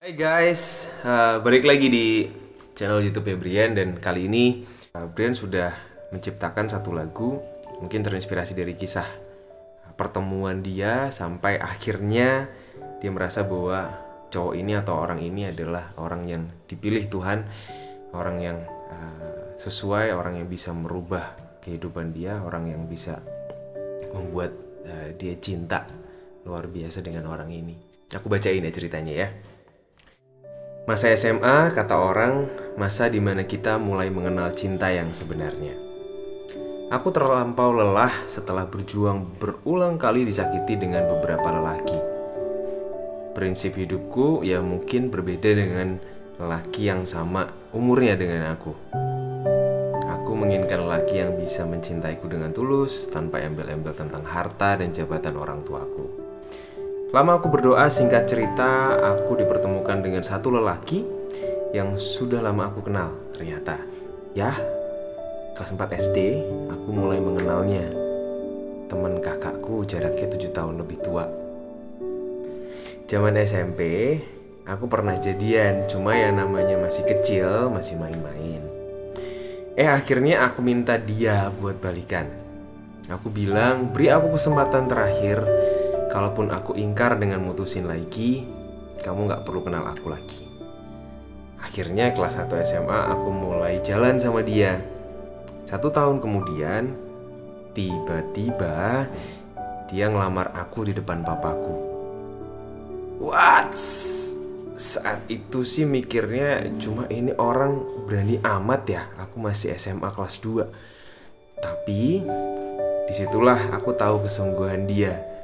Hai guys, balik lagi di channel YouTube ya Brian. Dan kali ini Brian sudah menciptakan satu lagu. Mungkin terinspirasi dari kisah pertemuan dia sampai akhirnya dia merasa bahwa cowok ini atau orang ini adalah orang yang dipilih Tuhan, orang yang sesuai, orang yang bisa merubah kehidupan dia, orang yang bisa membuat dia cinta luar biasa dengan orang ini. Aku bacain ya ceritanya ya. Masa SMA, kata orang, masa dimana kita mulai mengenal cinta yang sebenarnya. Aku terlampau lelah setelah berjuang berulang kali disakiti dengan beberapa lelaki. Prinsip hidupku ya mungkin berbeda dengan lelaki yang sama umurnya dengan aku. Aku menginginkan lelaki yang bisa mencintaiku dengan tulus, tanpa embel-embel tentang harta dan jabatan orang tuaku. Lama aku berdoa, singkat cerita aku dipertemukan dengan satu lelaki yang sudah lama aku kenal. Ternyata, ya, kelas 4 SD aku mulai mengenalnya. Teman kakakku jaraknya 7 tahun lebih tua. Zaman SMP, aku pernah jadian, cuma yang namanya masih kecil, masih main-main. Akhirnya aku minta dia buat balikan. Aku bilang, beri aku kesempatan terakhir. Kalaupun aku ingkar dengan mutusin lagi, kamu gak perlu kenal aku lagi. Akhirnya kelas 1 SMA aku mulai jalan sama dia. 1 tahun kemudian, tiba-tiba dia ngelamar aku di depan papaku. What? Saat itu sih mikirnya cuma ini orang berani amat ya, aku masih SMA kelas 2. Tapi disitulah aku tahu kesungguhan dia.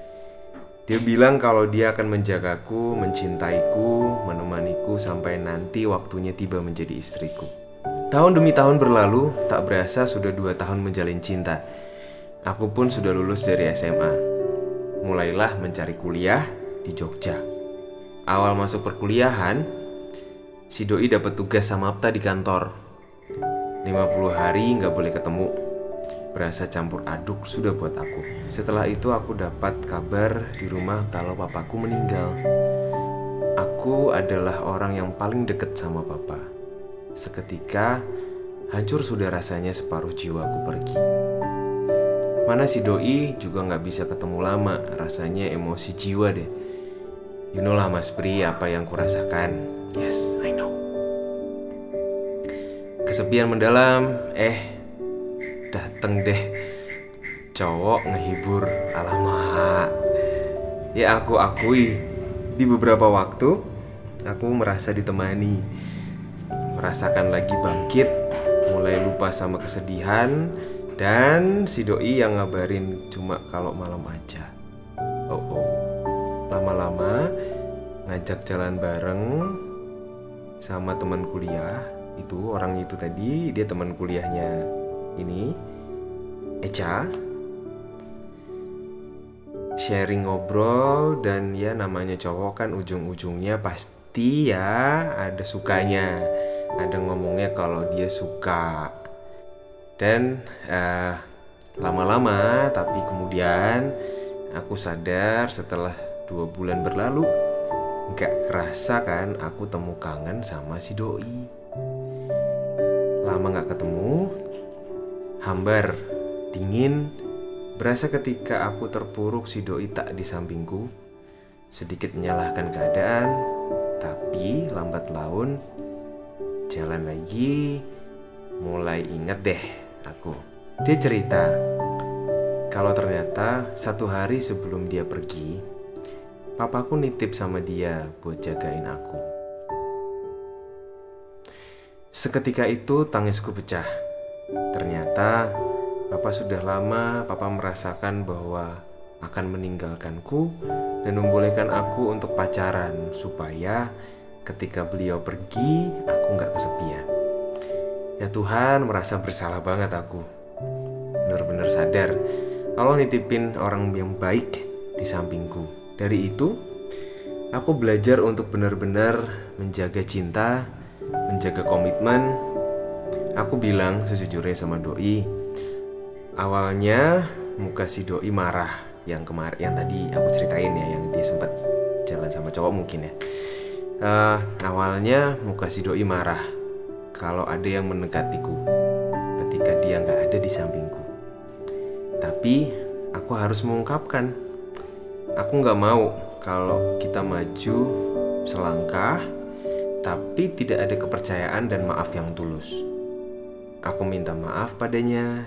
Dia bilang kalau dia akan menjagaku, mencintaiku, menemaniku sampai nanti waktunya tiba menjadi istriku. Tahun demi tahun berlalu, tak berasa sudah 2 tahun menjalin cinta. Aku pun sudah lulus dari SMA. Mulailah mencari kuliah di Jogja. Awal masuk perkuliahan, si doi dapat tugas samapta di kantor. 50 hari nggak boleh ketemu. Berasa campur aduk sudah buat aku. Setelah itu aku dapat kabar di rumah kalau papaku meninggal. Aku adalah orang yang paling dekat sama papa. Seketika hancur sudah rasanya separuh jiwaku pergi. Mana si doi juga gak bisa ketemu lama. Rasanya emosi jiwa deh. You know lah Mas Pri apa yang kurasakan. Yes, I know. Kesepian mendalam. Dateng deh cowok ngehibur. Alamak. Ya aku akui, di beberapa waktu aku merasa ditemani, merasakan lagi bangkit, mulai lupa sama kesedihan. Dan si doi yang ngabarin cuma kalau malam aja. Lama-lama ngajak jalan bareng sama teman kuliah. Itu orang itu tadi, dia teman kuliahnya ini Echa. Sharing ngobrol. Dan ya namanya cowok kan ujung-ujungnya pasti ya ada sukanya, ada ngomongnya kalau dia suka. Dan lama-lama tapi kemudian aku sadar setelah 2 bulan berlalu, gak kerasa kan aku temu kangen sama si doi. Lama gak ketemu, hambar, dingin, berasa ketika aku terpuruk si doi tak di sampingku. Sedikit menyalahkan keadaan, tapi lambat laun jalan lagi, mulai inget deh aku. Dia cerita kalau ternyata 1 hari sebelum dia pergi, papaku nitip sama dia buat jagain aku. Seketika itu tangisku pecah. Ternyata papa sudah lama merasakan bahwa akan meninggalkanku dan membolehkan aku untuk pacaran supaya ketika beliau pergi aku gak kesepian. Ya Tuhan, merasa bersalah banget aku. Benar-benar sadar Allah nitipin orang yang baik di sampingku. Dari itu aku belajar untuk benar-benar menjaga cinta, menjaga komitmen. Aku bilang sejujurnya sama doi. Awalnya muka si doi marah, yang tadi aku ceritain ya, yang dia sempat jalan sama cowok mungkin ya. Awalnya muka si doi marah kalau ada yang mendekatiku ketika dia gak ada di sampingku. Tapi aku harus mengungkapkan, aku gak mau kalau kita maju selangkah tapi tidak ada kepercayaan dan maaf yang tulus. Aku minta maaf padanya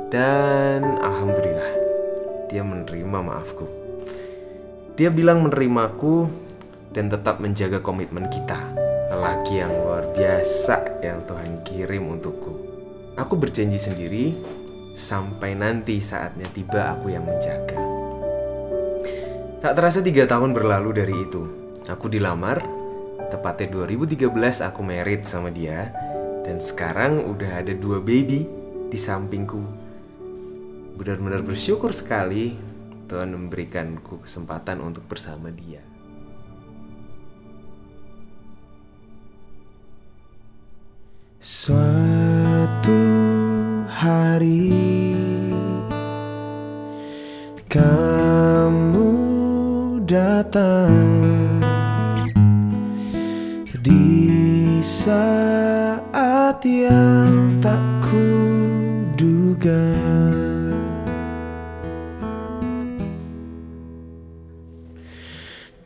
dan alhamdulillah dia menerima maafku. Dia bilang menerimaku dan tetap menjaga komitmen kita. Lelaki yang luar biasa yang Tuhan kirim untukku. Aku berjanji sendiri, sampai nanti saatnya tiba aku yang menjaga. Tak terasa 3 tahun berlalu dari itu. Aku dilamar, tepatnya 2013 aku married sama dia. Dan sekarang udah ada 2 baby di sampingku. Benar-benar bersyukur sekali Tuhan memberikanku kesempatan untuk bersama dia. Suatu hari kamu datang di saat yang tak kuduga.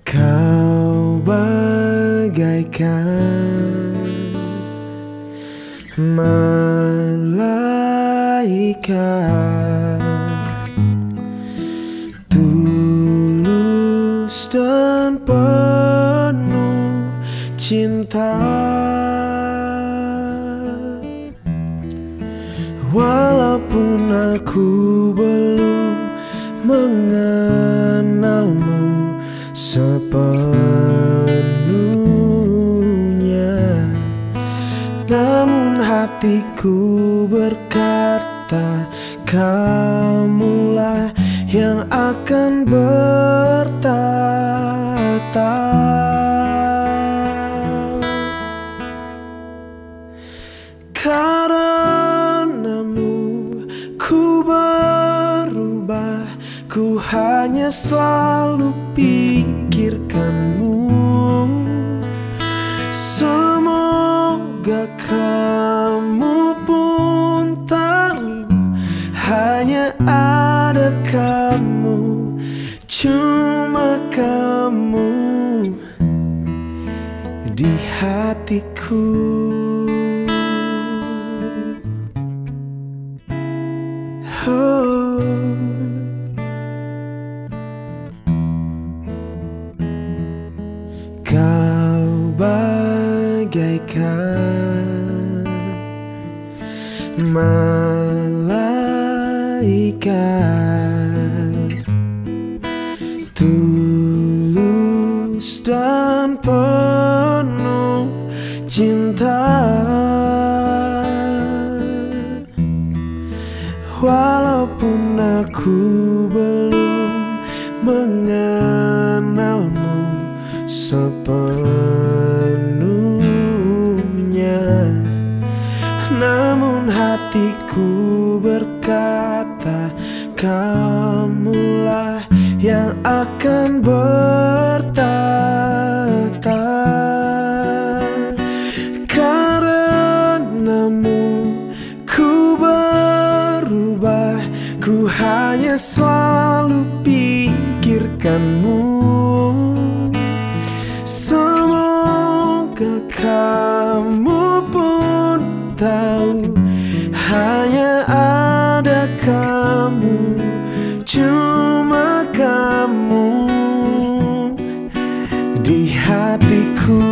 Kau bagaikan malaikat, tulus dan penuh cinta. Walaupun aku belum mengenalmu sepenuhnya, namun hatiku berkata, kamulah yang akan bertata. Karenamu ku berubah, ku hanya selalu pikirkanmu. Semoga kamu pun tahu, hanya ada kamu, cuma kamu di hatiku. Oh. Kau bagaikan malaikat, tulus dan penuh cinta. Walaupun aku belum mengenalmu sepenuhnya, namun hatiku berkata, kamulah yang akan bertata. Karenamu ku berubah, ku hanya selalu pikirkanmu. Semoga kamu pun tahu, hanya ada kamu, cuma kamu di hatiku.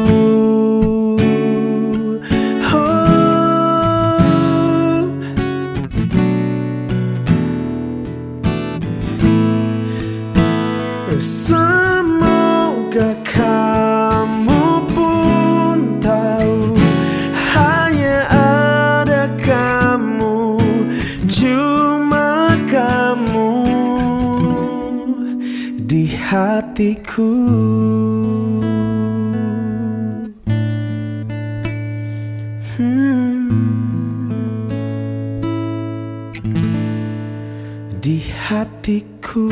Semoga kamu pun tahu, hanya ada kamu, cuma kamu di hatiku. Di hatiku.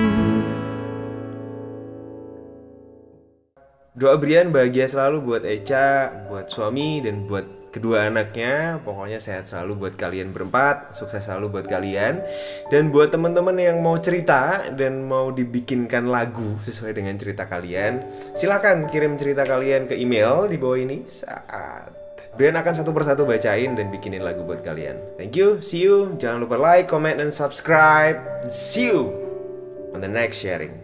Doa Brian bahagia selalu buat Echa, buat suami, dan buat kedua anaknya. Pokoknya sehat selalu buat kalian berempat, sukses selalu buat kalian. Dan buat teman-teman yang mau cerita dan mau dibikinkan lagu sesuai dengan cerita kalian, silakan kirim cerita kalian ke email di bawah ini. Saat Brian akan satu persatu bacain dan bikinin lagu buat kalian. Thank you, see you. Jangan lupa like, comment, and subscribe. See you on the next sharing.